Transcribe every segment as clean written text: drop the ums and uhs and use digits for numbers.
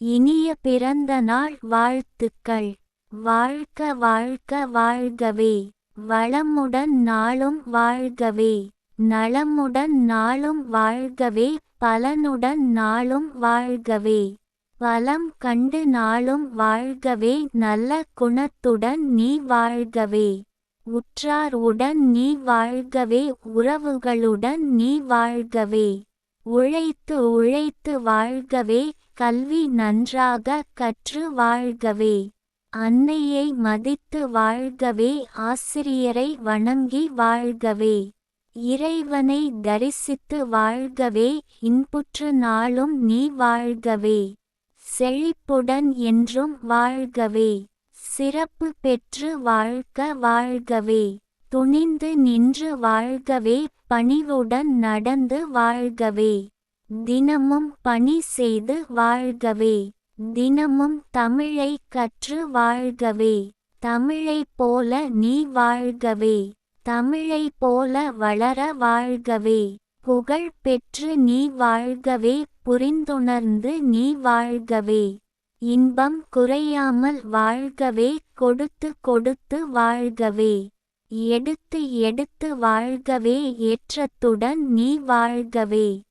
இனிய பிறந்த நாள் வாழ்த்துக்கள். வாழ்க வாழ்க வாழ்கவே. வளமுடன் நாளும் வாழ்கவே. நலமுடன் நாளும் வாழ்கவே. பலனுடன் நாளும் வாழ்கவே. வளம் கண்டு நாளும் வாழ்கவே. நல்ல குணத்துடன் நீ வாழ்கவே. உற்றார் உடன் நீ வாழ்கவே. உறவுகளுடன் நீ வாழ்கவே. உழைத்து உழைத்து வாழ்கவே. கல்வி நன்றாக கற்று வாழ்கவே. அன்னையை மதித்து வாழ்கவே. ஆசிரியரை வணங்கி வாழ்கவே. இறைவனை தரிசித்து வாழ்கவே. இன்புற்று நாளும் நீ வாழ்கவே. செழிப்புடன் என்றும் வாழ்கவே. சிறப்பு பெற்று வாழ்க வாழ்கவே. துணிந்து நின்று வாழ்கவே. பணிவுடன் நடந்து வாழ்கவே. தினமும் பணி செய்து வாழ்கவே. தினமும் தமிழை கற்று வாழ்கவே. தமிழைப் போல நீ வாழ்கவே. தமிழைப் போல வளர வாழ்கவே. புகழ் பெற்று நீ வாழ்கவே. புரிந்துணர்ந்து நீ வாழ்கவே. இன்பம் குறையாமல் வாழ்கவே. கொடுத்து கொடுத்து வாழ்கவே. எடுத்து எடுத்து வாழ்கவே. ஏற்றத்துடன் நீ வாழ்கவே.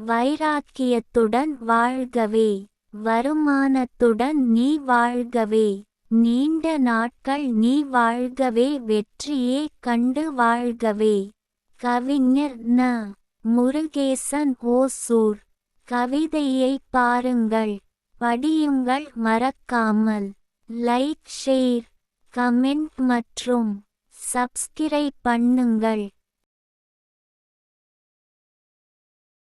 வைராக்கியத்துடன் வாழ்கவே. வருமானத்துடன் நீ வாழ்கவே. நீண்ட நாட்கள் நீ வாழ்கவே. வெற்றியே கண்டு வாழ்கவே. கவிஞர் ந. முருகேசன் ஓசூர். கவிதையை பாருங்கள், படியுங்கள். மறக்காமல் லைக், ஷேர், கமெண்ட் மற்றும் சப்ஸ்கிரைப் பண்ணுங்கள்.